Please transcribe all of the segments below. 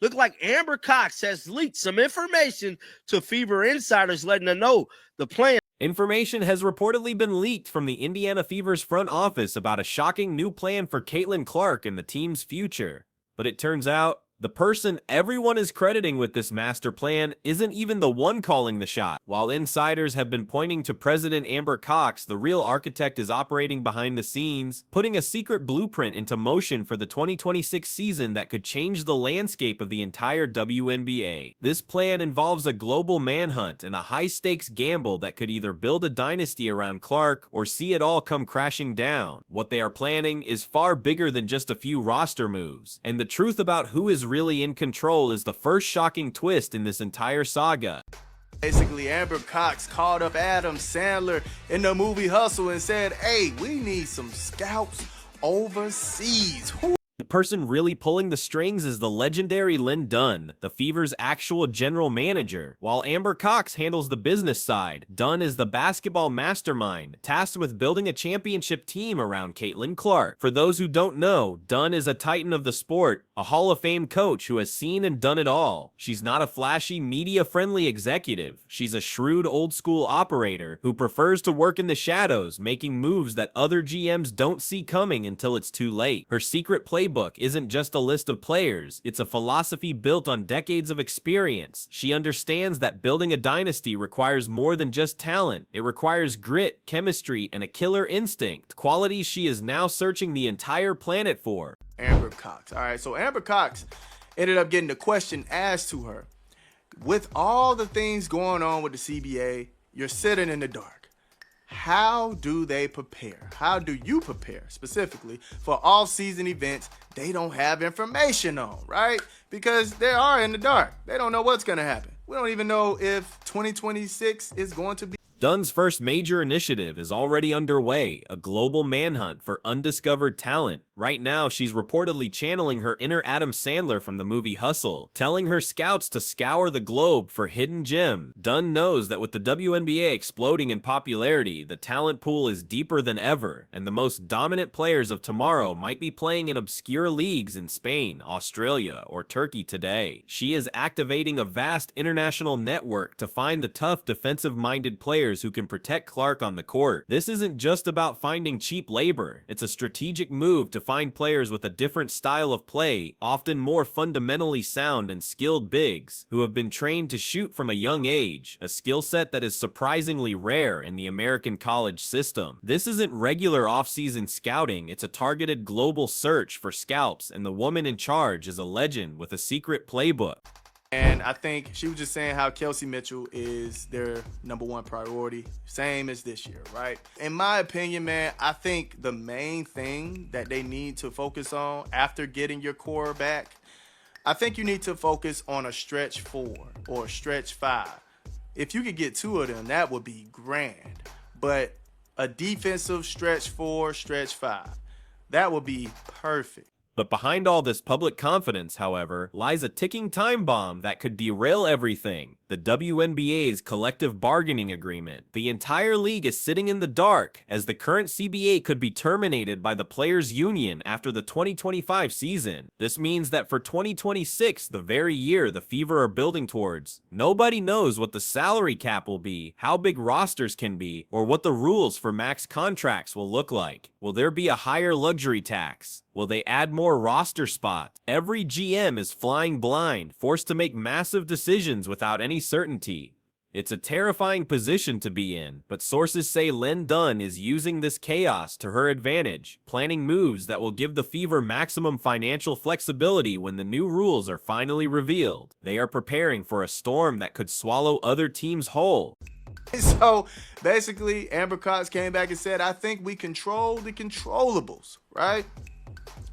Look like Amber Cox has leaked some information to Fever insiders, letting them know the plan. Information has reportedly been leaked from the Indiana Fever's front office about a shocking new plan for Caitlin Clark and the team's future. But it turns out, the person everyone is crediting with this master plan isn't even the one calling the shot. While insiders have been pointing to President Amber Cox, the real architect is operating behind the scenes, putting a secret blueprint into motion for the 2026 season that could change the landscape of the entire WNBA. This plan involves a global manhunt and a high-stakes gamble that could either build a dynasty around Clark or see it all come crashing down. What they are planning is far bigger than just a few roster moves, and the truth about who is really in control is the first shocking twist in this entire saga. Basically, Amber Cox called up Adam Sandler in the movie Hustle and said, hey, we need some scouts overseas. The person really pulling the strings is the legendary Dunn, the Fever's actual general manager. While Amber Cox handles the business side, Dunn is the basketball mastermind, tasked with building a championship team around Caitlin Clark. For those who don't know, Dunn is a titan of the sport, a Hall of Fame coach who has seen and done it all. She's not a flashy, media-friendly executive. She's a shrewd, old-school operator who prefers to work in the shadows, making moves that other GMs don't see coming until it's too late. Her secret playbook isn't just a list of players, it's a philosophy built on decades of experience. She understands that building a dynasty requires more than just talent. It requires grit, chemistry, and a killer instinct, qualities she is now searching the entire planet for. Amber Cox. All right, so Amber Cox ended up getting the question asked to her. With all the things going on with the CBA, you're sitting in the dark. How do they prepare? How do you prepare specifically for off-season events they don't have information on, right? Because they are in the dark. They don't know what's going to happen. We don't even know if 2026 is going to be. Dunn's first major initiative is already underway, a global manhunt for undiscovered talent. Right now, she's reportedly channeling her inner Adam Sandler from the movie Hustle, telling her scouts to scour the globe for hidden gems. Dunn knows that with the WNBA exploding in popularity, the talent pool is deeper than ever, and the most dominant players of tomorrow might be playing in obscure leagues in Spain, Australia, or Turkey today. She is activating a vast international network to find the tough defensive-minded players who can protect Clark on the court. This isn't just about finding cheap labor. It's a strategic move to find players with a different style of play, often more fundamentally sound and skilled bigs, who have been trained to shoot from a young age, a skill set that is surprisingly rare in the American college system. This isn't regular off-season scouting, it's a targeted global search for scalps, and the woman in charge is a legend with a secret playbook. And I think she was just saying how Kelsey Mitchell is their #1 priority, same as this year, right? In my opinion, man, I think the main thing that they need to focus on after getting your core back, I think you need to focus on a stretch 4 or a stretch 5. If you could get 2 of them, that would be grand. But a defensive stretch 4, stretch 5, that would be perfect. But behind all this public confidence, however, lies a ticking time bomb that could derail everything. The WNBA's collective bargaining agreement. The entire league is sitting in the dark, as the current CBA could be terminated by the players' union after the 2025 season. This means that for 2026, the very year the Fever are building towards, nobody knows what the salary cap will be, how big rosters can be, or what the rules for max contracts will look like. Will there be a higher luxury tax? Will they add more roster spots? Every GM is flying blind, forced to make massive decisions without any certainty. It's a terrifying position to be in, but sources say Dunn is using this chaos to her advantage, planning moves that will give the Fever maximum financial flexibility when the new rules are finally revealed. They are preparing for a storm that could swallow other teams whole. So basically, Amber Cox came back and said, I think we control the controllables, right?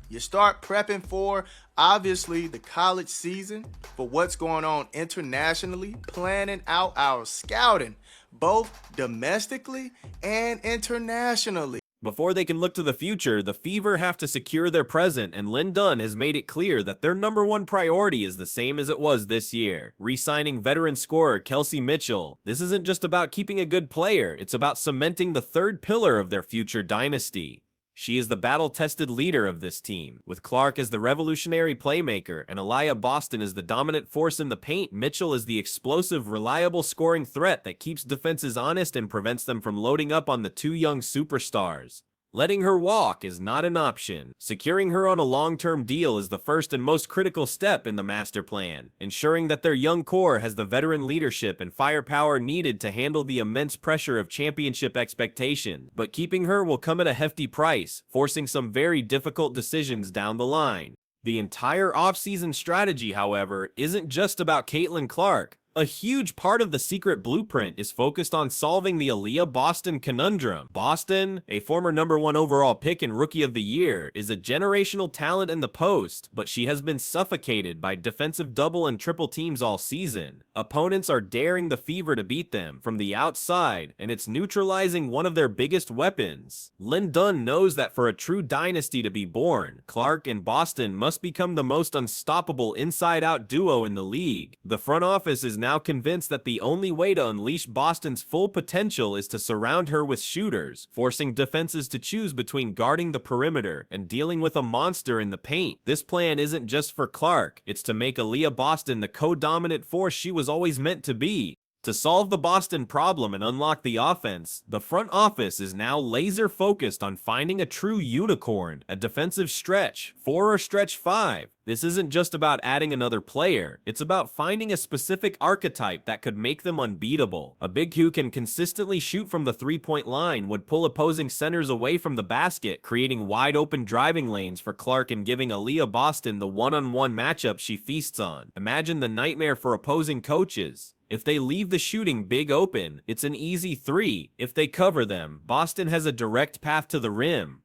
You start prepping for, obviously, the college season, for what's going on internationally, planning out our scouting, both domestically and internationally. Before they can look to the future, the Fever have to secure their present, and Dunn has made it clear that their #1 priority is the same as it was this year, re-signing veteran scorer Kelsey Mitchell. This isn't just about keeping a good player, it's about cementing the third pillar of their future dynasty. She is the battle-tested leader of this team. With Clark as the revolutionary playmaker and Aliyah Boston as the dominant force in the paint, Mitchell is the explosive, reliable scoring threat that keeps defenses honest and prevents them from loading up on the two young superstars. Letting her walk is not an option. Securing her on a long-term deal is the first and most critical step in the master plan, ensuring that their young core has the veteran leadership and firepower needed to handle the immense pressure of championship expectation. But keeping her will come at a hefty price, forcing some very difficult decisions down the line. The entire offseason strategy, however, isn't just about Caitlin Clark. A huge part of the secret blueprint is focused on solving the Aliyah Boston conundrum. Boston, a former #1 overall pick and Rookie of the Year, is a generational talent in the post, but she has been suffocated by defensive double and triple teams all season. Opponents are daring the Fever to beat them from the outside, and it's neutralizing one of their biggest weapons. Dunn knows that for a true dynasty to be born, Clark and Boston must become the most unstoppable inside-out duo in the league. The front office is now convinced that the only way to unleash Boston's full potential is to surround her with shooters, forcing defenses to choose between guarding the perimeter and dealing with a monster in the paint. This plan isn't just for Clark, it's to make Aliyah Boston the co-dominant force she was always meant to be. To solve the Boston problem and unlock the offense, the front office is now laser focused on finding a true unicorn, a defensive stretch 4 or stretch 5. This isn't just about adding another player, it's about finding a specific archetype that could make them unbeatable. A big who can consistently shoot from the three-point line would pull opposing centers away from the basket, creating wide open driving lanes for Clark and giving Aliyah Boston the one-on-one matchup she feasts on. Imagine the nightmare for opposing coaches. If they leave the shooting big open, it's an easy 3. If they cover them, Boston has a direct path to the rim.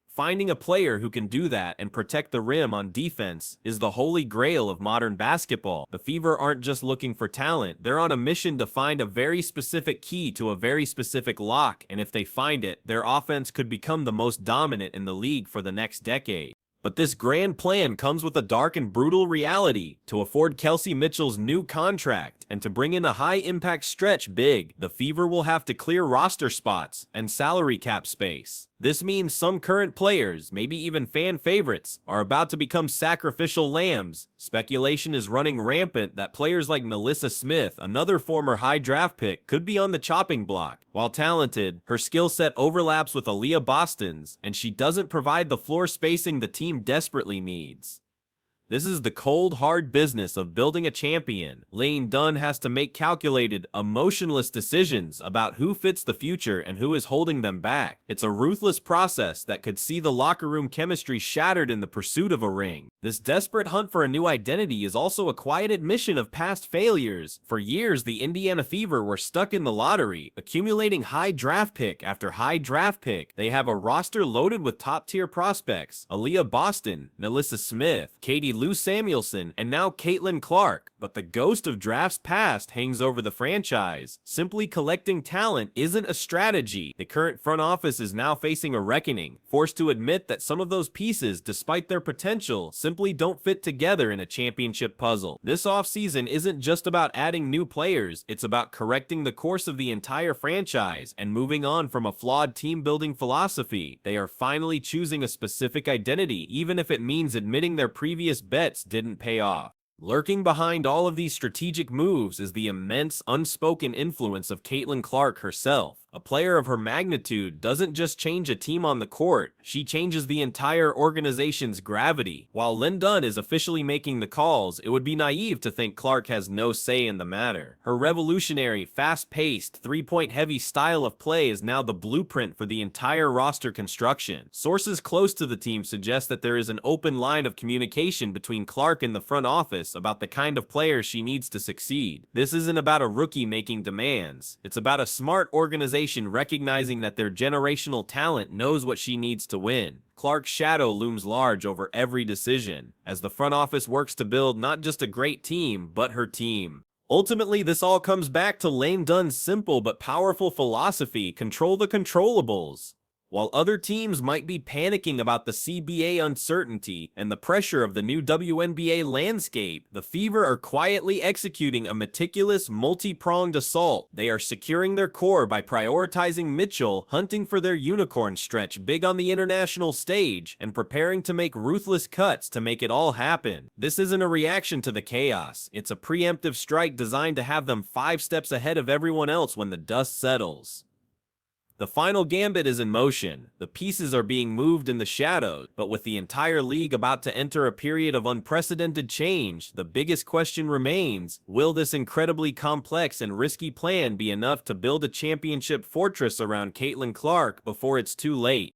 Finding a player who can do that and protect the rim on defense is the holy grail of modern basketball. The Fever aren't just looking for talent, they're on a mission to find a very specific key to a very specific lock, and if they find it, their offense could become the most dominant in the league for the next decade. But this grand plan comes with a dark and brutal reality. To afford Kelsey Mitchell's new contract and to bring in a high-impact stretch big, the Fever will have to clear roster spots and salary cap space. This means some current players, maybe even fan favorites, are about to become sacrificial lambs. Speculation is running rampant that players like Melissa Smith, another former high draft pick, could be on the chopping block. While talented, her skill set overlaps with Aliyah Boston's, and she doesn't provide the floor spacing the team desperately needs. This is the cold, hard business of building a champion. Dunn has to make calculated, emotionless decisions about who fits the future and who is holding them back. It's a ruthless process that could see the locker room chemistry shattered in the pursuit of a ring. This desperate hunt for a new identity is also a quiet admission of past failures. For years, the Indiana Fever were stuck in the lottery, accumulating high draft pick after high draft pick. They have a roster loaded with top-tier prospects: Aliyah Boston, Melissa Smith, Katie Lou Samuelson, and now Caitlin Clark. But the ghost of drafts past hangs over the franchise. Simply collecting talent isn't a strategy. The current front office is now facing a reckoning, forced to admit that some of those pieces, despite their potential, simply don't fit together in a championship puzzle. This offseason isn't just about adding new players, it's about correcting the course of the entire franchise and moving on from a flawed team-building philosophy. They are finally choosing a specific identity, even if it means admitting their previous bets didn't pay off. Lurking behind all of these strategic moves is the immense, unspoken influence of Caitlin Clark herself. A player of her magnitude doesn't just change a team on the court, she changes the entire organization's gravity. While Dunn is officially making the calls, it would be naive to think Clark has no say in the matter. Her revolutionary, fast-paced, three-point heavy style of play is now the blueprint for the entire roster construction. Sources close to the team suggest that there is an open line of communication between Clark and the front office about the kind of player she needs to succeed. This isn't about a rookie making demands, it's about a smart organization recognizing that their generational talent knows what she needs to win. Clark's shadow looms large over every decision, as the front office works to build not just a great team, but her team. Ultimately, this all comes back to Dunn's simple but powerful philosophy: control the controllables. While other teams might be panicking about the CBA uncertainty and the pressure of the new WNBA landscape, the Fever are quietly executing a meticulous, multi-pronged assault. They are securing their core by prioritizing Mitchell, hunting for their unicorn stretch big on the international stage, and preparing to make ruthless cuts to make it all happen. This isn't a reaction to the chaos. It's a preemptive strike designed to have them 5 steps ahead of everyone else when the dust settles. The final gambit is in motion. The pieces are being moved in the shadows, but with the entire league about to enter a period of unprecedented change, the biggest question remains: will this incredibly complex and risky plan be enough to build a championship fortress around Caitlin Clark before it's too late?